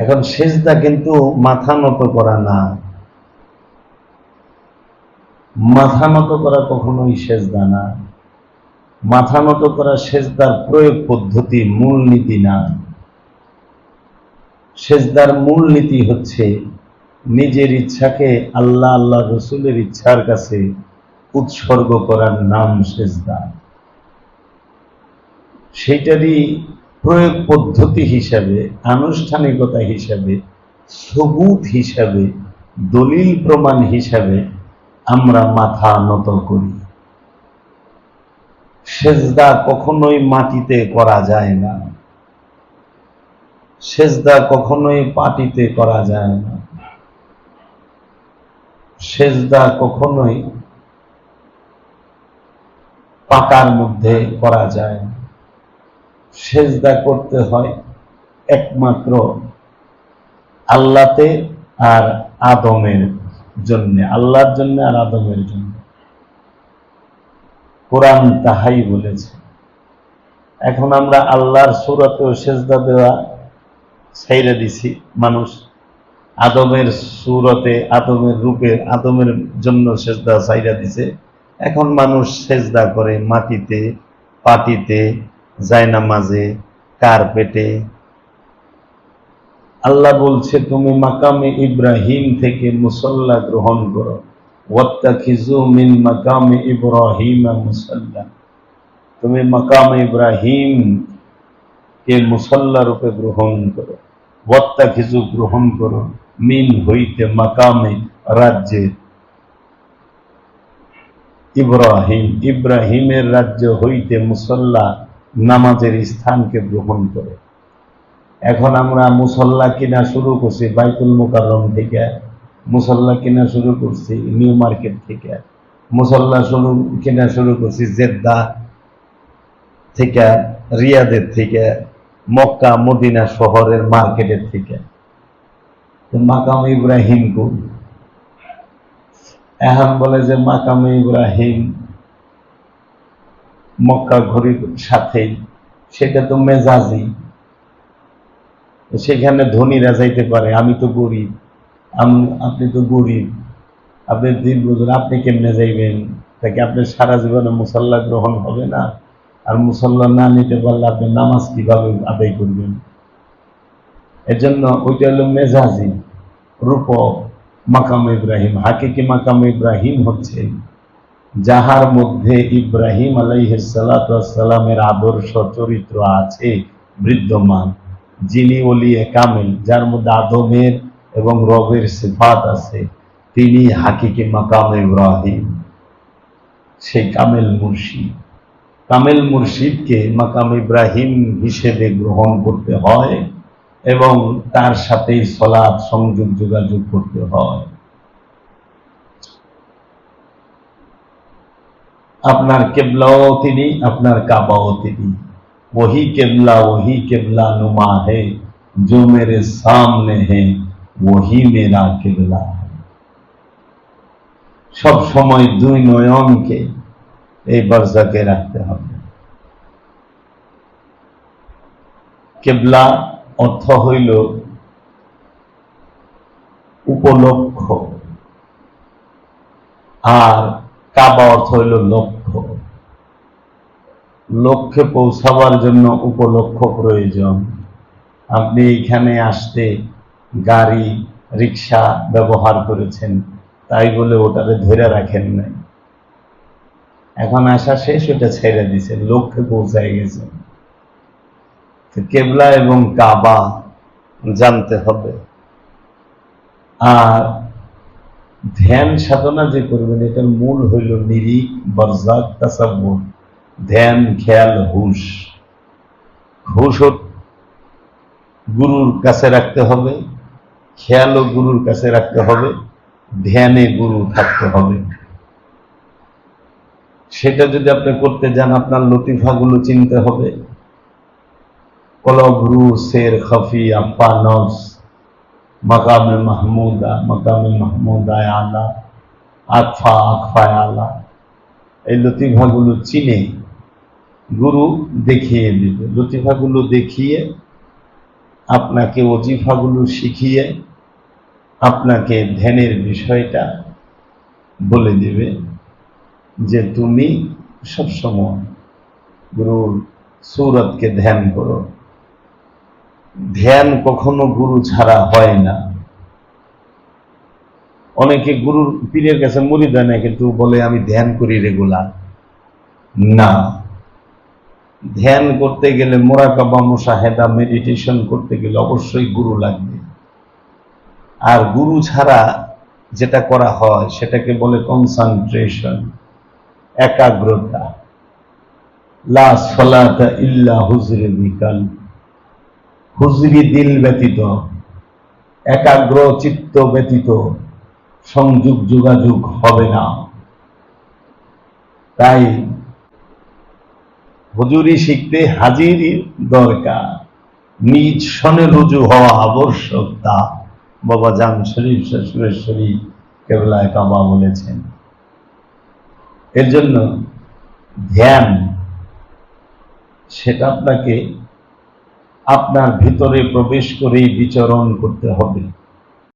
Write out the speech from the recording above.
এখন সেজদা কিন্তু মাথা নত করা না, মাথা নত করা কখনোই সেজদা না। মাথা নত করা সেজদার প্রয়োগ পদ্ধতি, মূলনীতি না। সেজদার মূলনীতি হচ্ছে নিজের ইচ্ছাকে আল্লাহ আল্লাহ রসুলের ইচ্ছার কাছে উৎসর্গ করার নাম সেজদা। সেটারই প্রয়োগ পদ্ধতি হিসাবে, আনুষ্ঠানিকতা হিসাবে, সবুত হিসাবে, দলিল প্রমাণ হিসাবে আমরা মাথা নত করি। সেজদা কখনোই মাটিতে করা যায় না, সেজদা কখনোই পাটিতে করা যায় না, সেজদা কখনোই পাকার মধ্যে করা যায় না। সেজদা করতে হয় একমাত্র আল্লাহতে আর আদমের জন্য, আল্লাহর জন্য আর আদমের জন্য। কোরআন তাহাই বলেছে। এখন আমরা আল্লাহর সূরাতেও সেজদা দেওয়া ছাইড়া দিছি। মানুষ আদমের সূরতে, আদমের রূপে, আদমের জন্য সেজদা ছাইড়া দিছে। এখন মানুষ সেজদা করে মাটিতে, পাটিতে, জায়নামাজে, কার্পেটে। আল্লাহ বলছে তুমি মাকামে ইব্রাহিম থেকে মুসল্লা গ্রহণ করো, ওয়াত্তাখিযু মিন মাকামে ইব্রাহিম মুসাল্লা। তুমি মাকামে ইব্রাহিম কে মুসল্লা রূপে গ্রহণ করো, ওয়াত্তাখিযু গ্রহণ করো, মিন হইতে মাকামে রাজ্যে ইব্রাহিম, ইব্রাহিমের রাজ্য হইতে মুসল্লা নামাজের স্থানকে গ্রহণ করে। এখন আমরা মুসল্লা কিনা শুরু করছি বাইতুল মুকাররম থেকে, মুসল্লা কিনা শুরু করছি নিউ মার্কেট থেকে, মুসল্লা কিনা শুরু করছি জেদ্দা থেকে, রিয়াদের থেকে, মক্কা মদিনা শহরের মার্কেটের থেকে। মাকাম ইব্রাহিম কো এখন বলে যে মাকাম ইব্রাহিম মক্কা ঘড়ির সাথেই, সেটা তো মেজাজি। সেখানে ধনীরা যাইতে পারে, আমি তো গরিব, আপনি তো গরিব, আপনি দীর্ঘজন, আপনি কেমনে যাইবেন? তাকে আপনি সারা জীবনে মুসল্লা গ্রহণ হবে না, আর মুসল্লা না নিতে পারলে আপনি নামাজ কিভাবে আদায় করবেন? এজন্য ওইটা হলো মেজাজি রূপ মাকাম ইব্রাহিম। হাকিকি মাকাম ইব্রাহিম হচ্ছে যাহার মধ্যে ইব্রাহিম আলাইহিস সালাতু ওয়াস সালামের আদর্শ চরিত্র আছে বিদ্যমান, যিনি ওলিয়ে কামেল, যার মধ্যে আদমের এবং রবের সিফাত আছে, তিনি হাকিকি মাকাম ইব্রাহিম, সেই কামেল মুর্শিদ। কামেল মুর্শিদকে মাকাম ইব্রাহিম হিসেবে গ্রহণ করতে হয় এবং তার সাথে সালাত সংযোগ যোগাযোগ করতে হয়। আপনার কেবলাও তিনি, আপনার কাবাও তিনি। वही केबला नुमा है, जो मेरे सामने है वही मेरा केबला है। सब समय দুই নয়নকে এই বরজাকে রাখতে হবে। কেবলা অর্থ হইল উপলক্ষ, আর কাবা অর্থ হইল লক্ষ্য। লক্ষ্যে পৌঁছাবার জন্য উপলক্ষ প্রয়োজন। আপনি এখানে আসতে গাড়ি রিক্সা ব্যবহার করেছেন, তাই বলে ওটারে ধরে রাখেন নাই। এখন আসা শেষ, ওটা ছেড়ে দিয়েছেন, লক্ষ্যে পৌঁছায় গেছেন। কেবলা এবং কাবা জানতে হবে। আর ধ্যান সাধনা যে করবেন, এটার মূল হইল নিরিখ, বরজাক, তাসাব্বুর। ধ্যান, খেয়াল, হুশ। হুশও গুরুর কাছে রাখতে হবে, খেয়ালও গুরুর কাছে রাখতে হবে, ধ্যানে গুরু থাকতে হবে। সেটা যদি আপনি করতে যান, আপনার লতিফাগুলো চিনতে হবে। কলব রু শের খফি আফা নফস মাকামে মাহমুদা আলা আকফায় আলা। এই লতিফাগুলো চিনে গুরু দেখিয়ে দিবে। লতিফাগুলো দেখিয়ে আপনাকে ওজিফাগুলো শিখিয়ে আপনাকে ধ্যানের বিষয়টা বলে দেবে যে তুমি সবসময় গুরুর সূরতকে ধ্যান করো। ধ্যান কখনো গুরু ছাড়া হয় না। অনেকে গুরুর পীরের কাছে মুরিদ হয় না, কিন্তু বলে আমি ধ্যান করি রেগুলার। না, ধ্যান করতে গেলে মুরাকাবা মুশাহেদা মেডিটেশন করতে গেলে অবশ্যই গুরু লাগবে। আর গুরু ছাড়া যেটা করা হয় সেটাকে বলে কনসেন্ট্রেশন, একাগ্রতা। লা সালাতা ইল্লা হুজরি বিকাল, হুজরি দিল ব্যতীত, একাগ্র চিত্ত ব্যতীত সংযোগ যোগাযোগ হবে না। তাই হুজুরি শিখতে হাজিরি দরকার, নিজ সনে রুজু হওয়া আবশ্যক। তা বাবা জান শরীফ সুরেশ্বরী কেবলায় কাবা বলেছেন। এর জন্য ধ্যান সেটা আপনাকে আপনার ভিতরে প্রবেশ করেই বিচরণ করতে হবে।